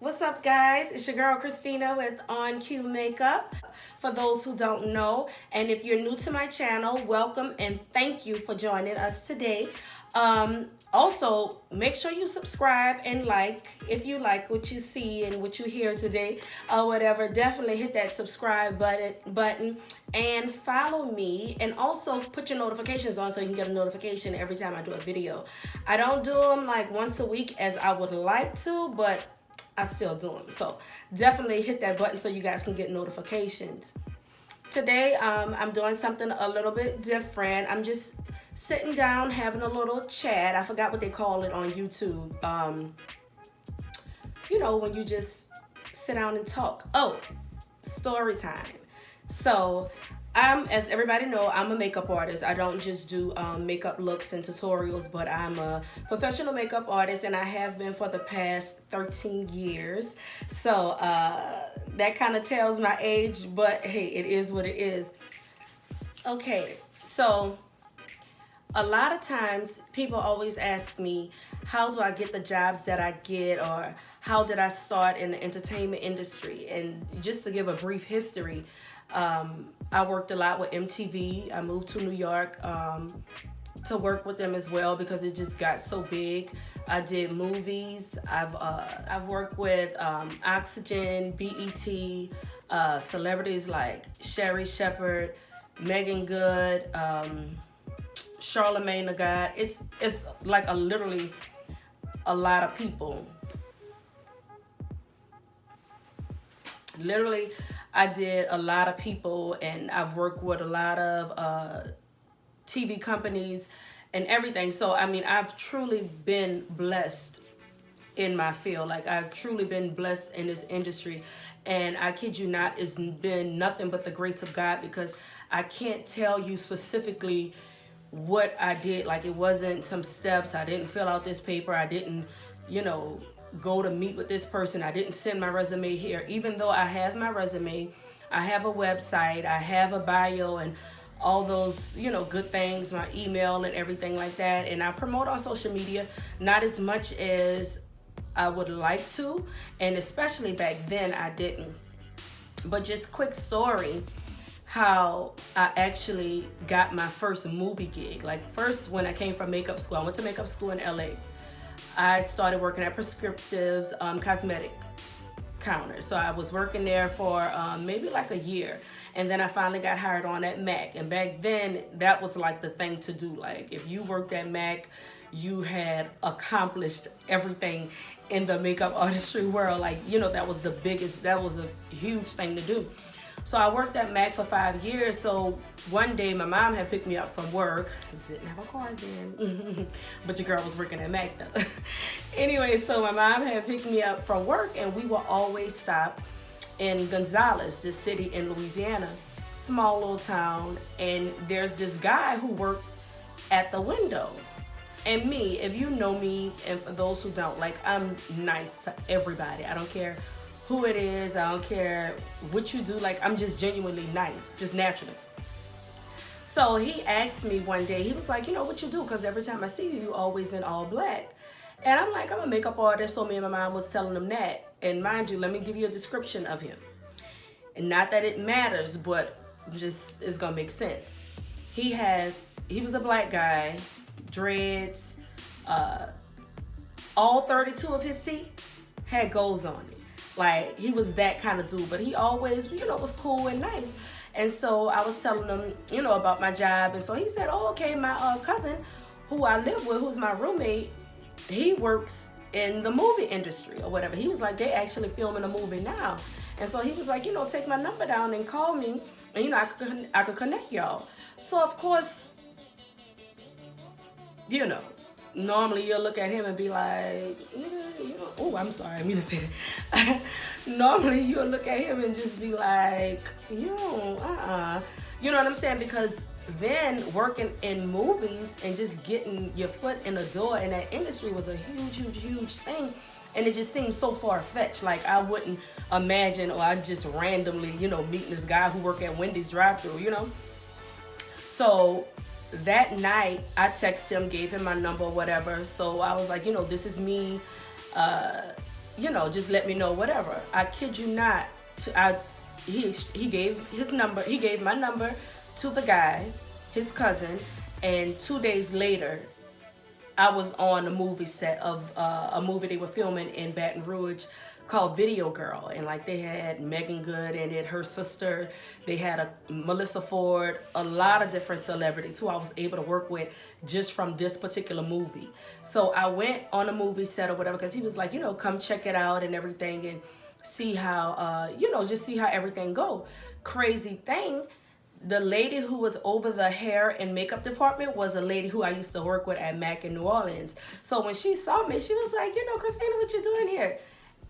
What's up, guys? It's your girl Christina with On Cue Makeup. For those who don't know, and if you're new to my channel, welcome and thank you for joining us today. Also, make sure you subscribe and like if you like what you see and what you hear today or whatever. Definitely hit that subscribe button and follow me, and also put your notifications on so you can get a notification every time I do a video. I don't do them like once a week as I would like to, but I still do them. So definitely hit that button so you guys can get notifications. Today, I'm doing something a little bit different. I'm just sitting down having a little chat. I forgot what they call it on YouTube. When you just sit down and talk. Oh, story time. So as everybody know, I'm a makeup artist. I don't just do makeup looks and tutorials, but I'm a professional makeup artist, and I have been for the past 13 years. So that kind of tells my age, but hey, it is what it is. Okay, so a lot of times people always ask me, how do I get the jobs that I get, or how did I start in the entertainment industry? And just to give a brief history, I worked a lot with MTV. I moved to New York to work with them as well because it just got so big. I did movies. I've worked with Oxygen, BET, celebrities like Sherry Shepherd, Megan Good, Charlemagne the God. It's like literally a lot of people. Literally, I did a lot of people, and I've worked with a lot of TV companies and everything. So, I mean, I've truly been blessed in my field. Like, I've truly been blessed in this industry. And I kid you not, it's been nothing but the grace of God, because I can't tell you specifically what I did. Like, it wasn't some steps. I didn't fill out this paper. I didn't, go to meet with this person. I didn't send my resume here. Even though I have my resume, I have a website, I have a bio, and all those, good things, my email and everything like that. And I promote on social media, not as much as I would like to. And especially back then, I didn't. But just quick story, how I actually got my first movie gig. Like, first, when I came from makeup school, I went to makeup school in LA. I started working at Prescriptive's cosmetic counter. So I was working there for maybe like a year. And then I finally got hired on at MAC. And back then, that was like the thing to do. Like, if you worked at MAC, you had accomplished everything in the makeup artistry world. Like, that was a huge thing to do. So I worked at MAC for 5 years. So one day my mom had picked me up from work. I didn't have a car then, but your girl was working at MAC though. Anyway, so my mom had picked me up from work, and we will always stop in Gonzales, this city in Louisiana, small little town. And there's this guy who worked at the window. And me, if you know me, and for those who don't, like, I'm nice to everybody. I don't care who it is. I don't care what you do. Like, I'm just genuinely nice, just naturally. So he asked me one day, he was like, what you do? Because every time I see you, you always in all black. And I'm like, I'm a makeup artist. So me and my mom was telling him that. And mind you, let me give you a description of him. And not that it matters, but just it's going to make sense. He was a black guy, dreads, all 32 of his teeth had golds on it. Like, he was that kind of dude, but he always, was cool and nice. And so I was telling him, about my job. And so he said, oh, okay, my cousin, who I live with, who's my roommate, he works in the movie industry or whatever. He was like, they actually filming a movie now. And so he was like, take my number down and call me, and, I could connect y'all. So, of course, normally you'll look at him and be like, oh, I'm sorry, I mean to say that. Normally you'll look at him and just be like, You know what I'm saying? Because then working in movies and just getting your foot in the door in that industry was a huge thing. And it just seemed so far-fetched. Like, I wouldn't imagine, or I just randomly, meeting this guy who worked at Wendy's drive-thru, So that night, I texted him, gave him my number, whatever. So I was like, this is me. just let me know whatever. I kid you not. He gave his number. He gave my number to the guy, his cousin, and 2 days later, I was on a movie set of a movie they were filming in Baton Rouge called Video Girl, and like they had Megan Good in it, her sister. They had a Melissa Ford, a lot of different celebrities who I was able to work with just from this particular movie. So I went on a movie set or whatever because he was like, come check it out and everything and see how just see how everything go. Crazy thing. The lady who was over the hair and makeup department was a lady who I used to work with at Mac in New Orleans. So when she saw me, she was like, Christina, what you doing here?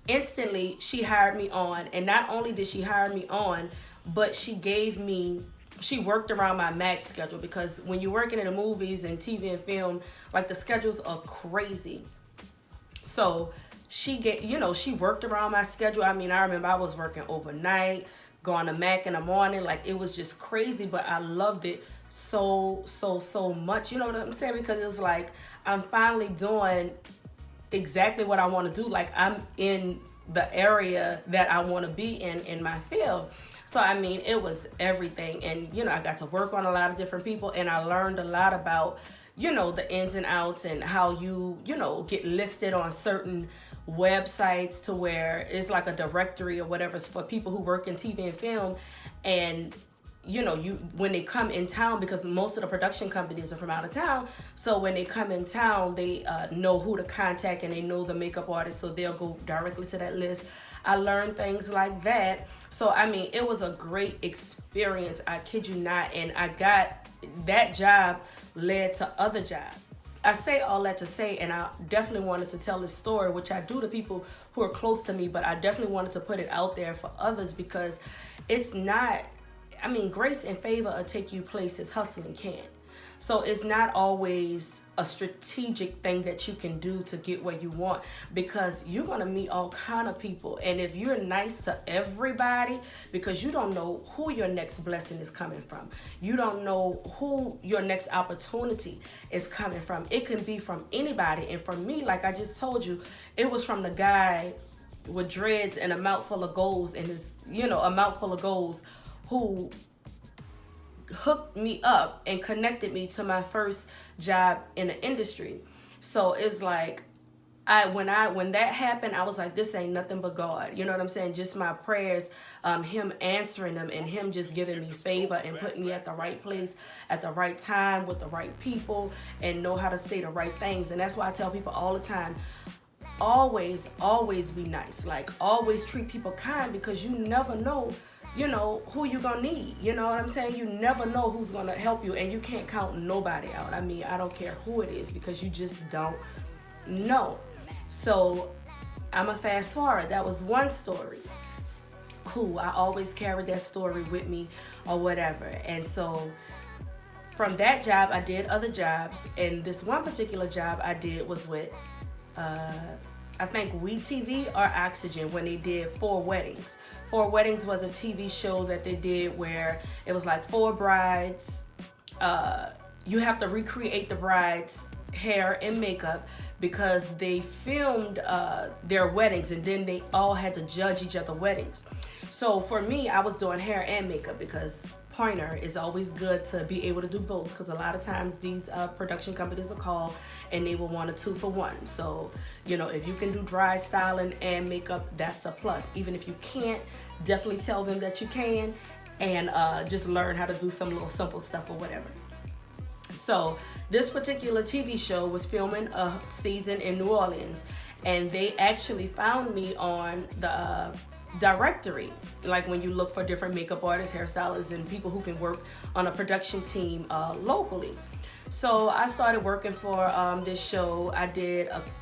Instantly, she hired me on. And not only did she hire me on, but she worked around my Mac schedule, because when you're working in the movies and TV and film, like the schedules are crazy. So she worked around my schedule. I mean, I remember I was working overnight, going to Mac in the morning. Like, it was just crazy, but I loved it so much. You know what I'm saying? Because it was like, I'm finally doing exactly what I want to do. Like, I'm in the area that I want to be in my field. So, I mean, it was everything. And, I got to work on a lot of different people, and I learned a lot about, the ins and outs and how you get listed on certain websites to where it's like a directory or whatever for people who work in TV and film. And when they come in town, because most of the production companies are from out of town, so when they come in town, they know who to contact, and they know the makeup artist, so they'll go directly to that list. I learned things like that. So I mean, it was a great experience, I kid you not. And I got that job led to other jobs. I say all that to say, and I definitely wanted to tell this story, which I do to people who are close to me, but I definitely wanted to put it out there for others, because it's not, grace and favor will take you places hustling can't. So it's not always a strategic thing that you can do to get where you want, because you're going to meet all kind of people. And if you're nice to everybody, because you don't know who your next blessing is coming from. You don't know who your next opportunity is coming from. It can be from anybody. And for me, like I just told you, it was from the guy with dreads and a mouthful of goals and a mouthful of goals who hooked me up and connected me to my first job in the industry. So it's like, when that happened, I was like, this ain't nothing but God. You know what I'm saying? Just my prayers, him answering them, and him just giving me favor and putting me at the right place at the right time with the right people, and know how to say the right things. And that's why I tell people all the time, always be nice. Like, always treat people kind, because you never know who you gonna need. You know what I'm saying? You never know who's gonna help you, and you can't count nobody out. I mean, I don't care who it is, because you just don't know. So I'ma fast forward. That was one story. Cool. I always carried that story with me or whatever. And so from that job, I did other jobs, and this one particular job I did was with I think WeTV or Oxygen, when they did 4 Weddings. 4 Weddings was a TV show that they did where it was like 4 brides. You have to recreate the bride's hair and makeup, because they filmed their weddings, and then they all had to judge each other's weddings. So for me, I was doing hair and makeup, because pointer is always good to be able to do both, because a lot of times these production companies will call and they will want a 2-for-1. So if you can do dry styling and makeup, that's a plus. Even if you can't, definitely tell them that you can, and just learn how to do some little simple stuff or whatever. So this particular TV show was filming a season in New Orleans, and they actually found me on the directory, like when you look for different makeup artists, hairstylists, and people who can work on a production team locally. So I started working for this show.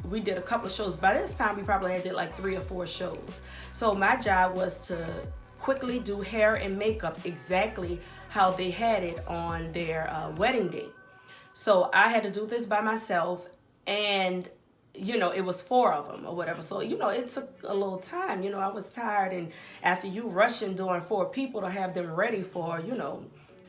We did a couple of shows. By this time, we probably had did like 3 or 4 shows. So my job was to quickly do hair and makeup exactly how they had it on their wedding day. So I had to do this by myself, and it was 4 of them or whatever. So, it took a little time. I was tired, and after you rushing doing 4 people to have them ready for,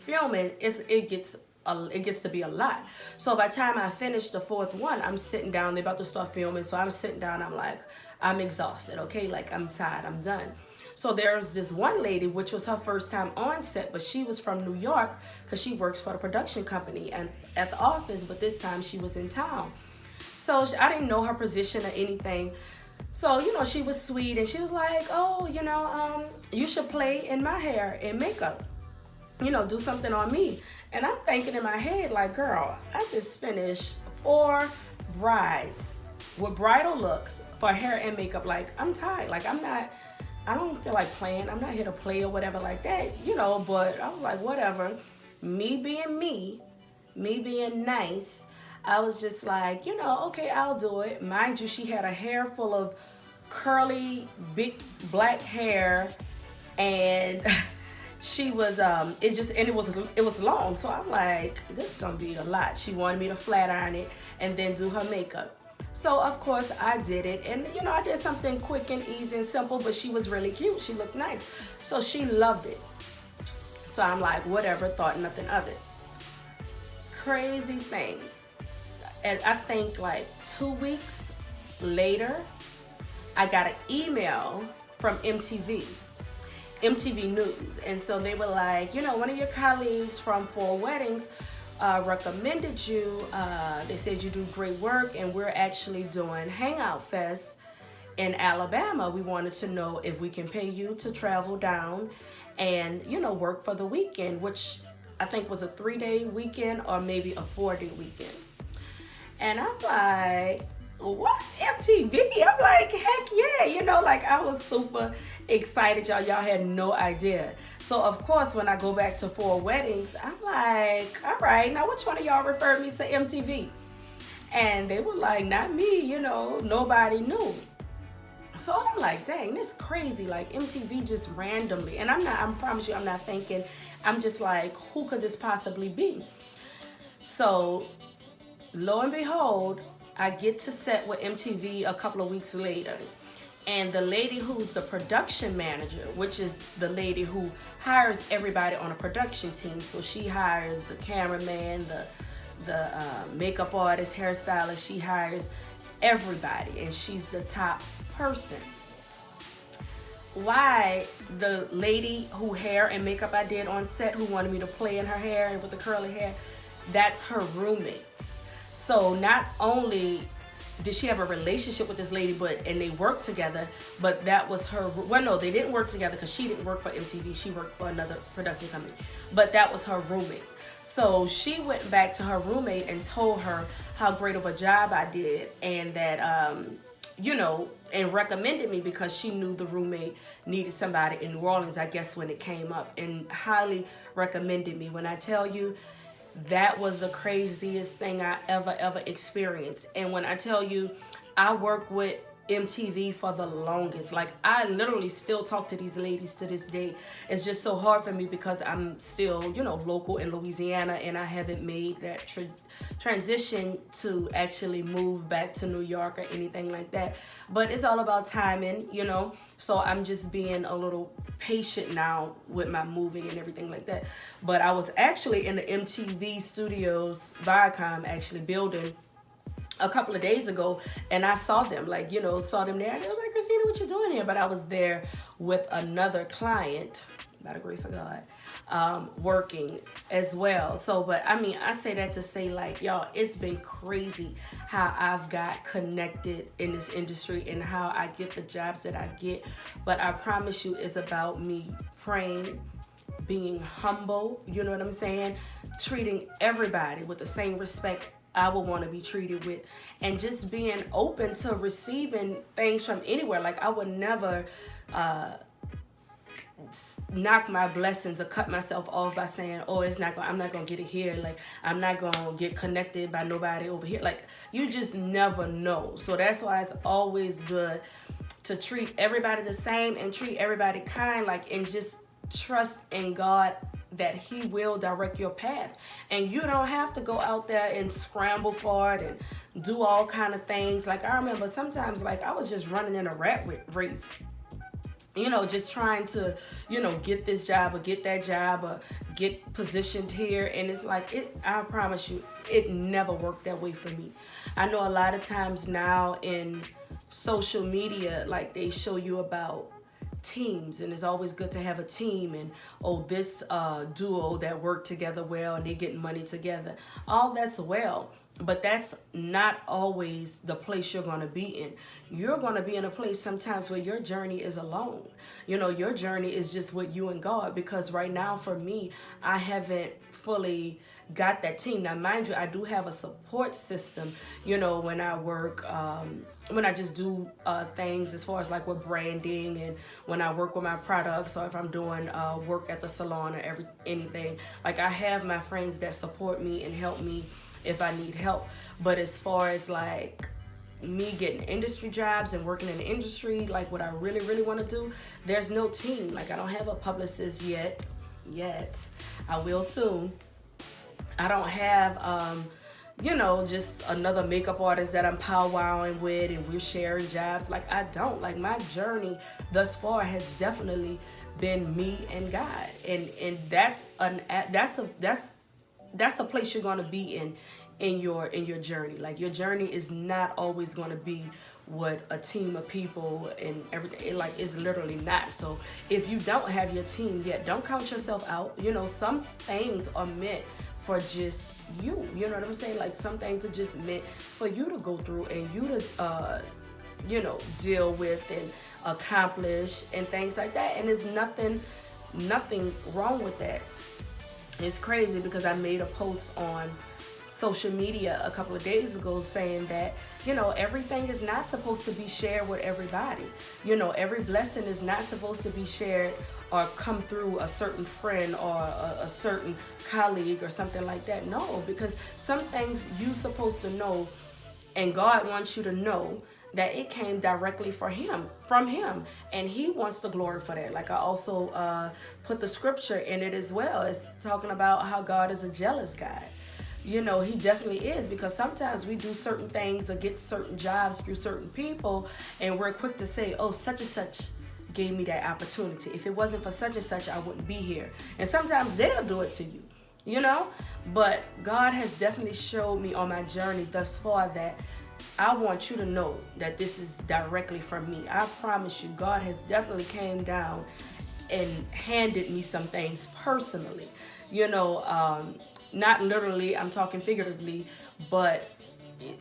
filming, it gets it gets to be a lot. So by the time I finish the fourth one, I'm sitting down. They're about to start filming, so I'm sitting down. I'm like, I'm exhausted. Okay, like I'm tired. I'm done. So there's this one lady, which was her first time on set, but she was from New York because she works for the production company and at the office, but this time she was in town. So I didn't know her position or anything. So, she was sweet and she was like, oh, you should play in my hair and makeup. Do something on me. And I'm thinking in my head, like, girl, I just finished 4 brides with bridal looks for hair and makeup. Like, I'm tired. Like, I don't feel like playing. I'm not here to play or whatever like that, but I was like, whatever. Me being nice, I was just like, okay, I'll do it. Mind you, she had a hair full of curly, big black hair, and she was it was long. So I'm like, this is gonna be a lot. She wanted me to flat iron it and then do her makeup. So of course I did it, and I did something quick and easy and simple, but she was really cute. She looked nice. So she loved it. So I'm like, whatever, thought nothing of it. Crazy thing. And I think like 2 weeks later, I got an email from MTV News. And so they were like, one of your colleagues from 4 Weddings recommended you. They said you do great work, and we're actually doing Hangout Fest in Alabama. We wanted to know if we can pay you to travel down and, work for the weekend, which I think was a 3-day weekend or maybe a 4-day weekend. And I'm like, what? MTV? I'm like, heck yeah. Like I was super excited, y'all. Y'all had no idea. So of course, when I go back to 4 Weddings, I'm like, all right, now which one of y'all referred me to MTV? And they were like, not me, nobody knew. So I'm like, dang, this crazy. Like MTV just randomly. And I promise you, I'm not thinking. I'm just like, who could this possibly be? So lo and behold, I get to set with MTV a couple of weeks later. And the lady who's the production manager, which is the lady who hires everybody on a production team. So she hires the cameraman, the makeup artist, hairstylist. She hires everybody, and she's the top person. Why the lady who hair and makeup I did on set, who wanted me to play in her hair and with the curly hair, that's her roommate. So not only did she have a relationship with this lady, and they worked together, but that was her. Well, no, they didn't work together because she didn't work for MTV. She worked for another production company, but that was her roommate. So she went back to her roommate and told her how great of a job I did, and that, and recommended me because she knew the roommate needed somebody in New Orleans, I guess, when it came up, and highly recommended me. When I tell you, that was the craziest thing I ever experienced. And when I tell you, I work with MTV for the longest. Like, I literally still talk to these ladies to this day. It's just so hard for me because I'm still, local in Louisiana, and I haven't made that transition to actually move back to New York or anything like that. But it's all about timing, So I'm just being a little patient now with my moving and everything like that. But I was actually in the MTV Studios Viacom actually building a couple of days ago, and I saw them, saw them there, and it was like, Christina, what you doing here? But I was there with another client, by the grace of God, working as well. So, but I mean, I say that to say, like, y'all, it's been crazy how I've got connected in this industry and how I get the jobs that I get. But I promise you, it's about me praying, being humble, you know what I'm saying? Treating everybody with the same respect I would want to be treated with, and just being open to receiving things from anywhere. Like, I would never knock my blessings or cut myself off by saying, oh, I'm not gonna get it here. Like, I'm not gonna get connected by nobody over here. Like, you just never know. So that's why it's always good to treat everybody the same and treat everybody kind, and just trust in God that He will direct your path. And you don't have to go out there and scramble for it and do all kind of things. Like, I remember sometimes, I was just running in a rat race. just trying to, get this job or get that job or get positioned here. And it's like, I promise you, it never worked that way for me. I know a lot of times now in social media, like they show you about teams, and it's always good to have a team, and this duo that work together well and they getting money together. All that's well, but that's not always the place you're going to be in. You're going to be in a place sometimes where your journey is alone. Your journey is just with you and God, because right now for me, I haven't fully got that team. Now, mind you, I do have a support system, when I work, when I just do things as far as like with branding, and when I work with my products, or if I'm doing work at the salon or anything. Like, I have my friends that support me and help me if I need help. But as far as like me getting industry jobs and working in the industry, like what I really, really want to do, there's no team. Like, I don't have a publicist yet. I will soon. I don't have, just another makeup artist that I'm powwowing with and we're sharing jobs. Like, I don't. Like, my journey thus far has definitely been me and God. And that's a place you're going to be in your journey. Like, your journey is not always going to be with a team of people and everything. It's literally not. So if you don't have your team yet, don't count yourself out. Some things are meant for just you. You know what I'm saying? Like, some things are just meant for you to go through and you to deal with and accomplish and things like that. And there's nothing wrong with that. It's crazy because I made a post on social media a couple of days ago saying that, everything is not supposed to be shared with everybody. Every blessing is not supposed to be shared or come through a certain friend or a certain colleague or something like that. No, because some things you supposed to know, and God wants you to know that it came directly from him, and he wants the glory for that. Like, I also put the scripture in it as well. It's talking about how God is a jealous God. He definitely is, because sometimes we do certain things or get certain jobs through certain people, and we're quick to say, oh, such and such gave me that opportunity. If it wasn't for such and such, I wouldn't be here. And sometimes they'll do it to you, but God has definitely showed me on my journey thus far that I want you to know that this is directly from me. I promise you, God has definitely came down and handed me some things personally. Not literally, I'm talking figuratively, but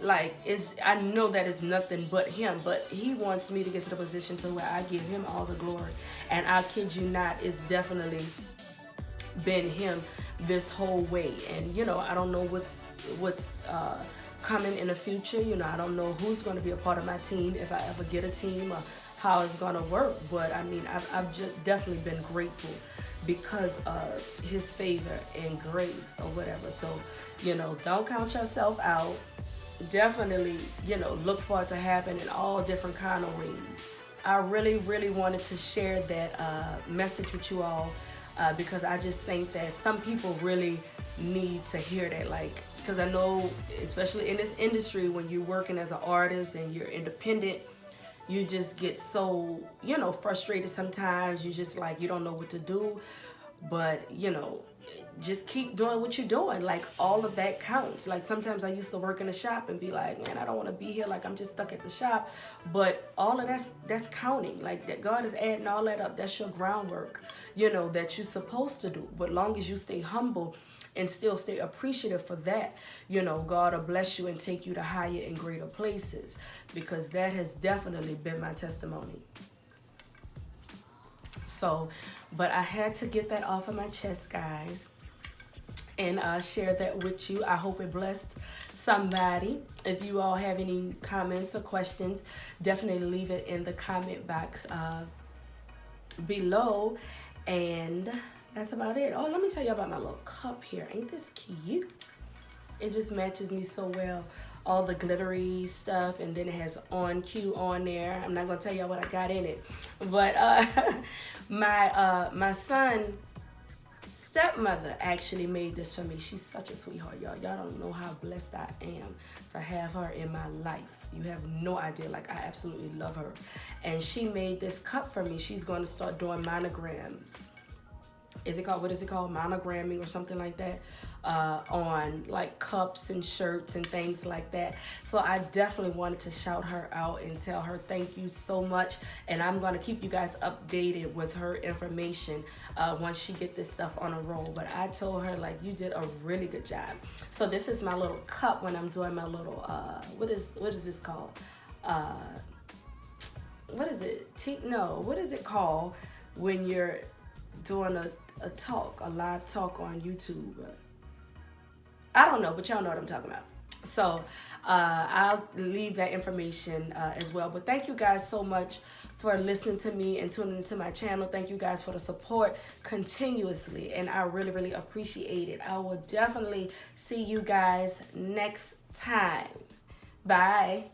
I know that it's nothing but him, but he wants me to get to the position to where I give him all the glory. And I kid you not, it's definitely been him this whole way. And I don't know what's coming in the future. I don't know who's going to be a part of my team, if I ever get a team, or how it's going to work. But I mean, I've just definitely been grateful because of his favor and grace or whatever. So, don't count yourself out. Definitely, look for it to happen in all different kind of ways. I really, really wanted to share that message with you all because I just think that some people really need to hear that. Like, because I know, especially in this industry, when you're working as an artist and you're independent, you just get so, frustrated sometimes. You just you don't know what to do. But, just keep doing what you're doing. Like, all of that counts. Like, sometimes I used to work in a shop and be like, man, I don't want to be here. Like, I'm just stuck at the shop. But all of that's counting. Like, that God is adding all that up. That's your groundwork, that you're supposed to do. But long as you stay humble and still stay appreciative for that, God will bless you and take you to higher and greater places, because that has definitely been my testimony. So, but I had to get that off of my chest, guys, and share that with you. I hope it blessed somebody. If you all have any comments or questions, definitely leave it in the comment box below. And that's about it. Oh, let me tell you about my little cup here. Ain't this cute? It just matches me so well. All the glittery stuff, and then it has on cue on there. I'm not gonna tell y'all what I got in it, but my son stepmother actually made this for me. She's such a sweetheart, y'all. Y'all don't know how blessed I am to have her in my life. You have no idea. Like, I absolutely love her. And she made this cup for me. She's going to start doing monogram. What is it called? Monogramming or something like that. On like cups and shirts and things like that. So I definitely wanted to shout her out and tell her thank you so much. And I'm going to keep you guys updated with her information once she get this stuff on a roll. But I told her, like, you did a really good job. So this is my little cup when I'm doing my little what is this called? What is it? What is it called when you're doing a live talk on YouTube? I don't know, but y'all know what I'm talking about. So I'll leave that information as well. But thank you guys so much for listening to me and tuning into my channel. Thank you guys for the support continuously, and I really, really appreciate it. I will definitely see you guys next time. Bye.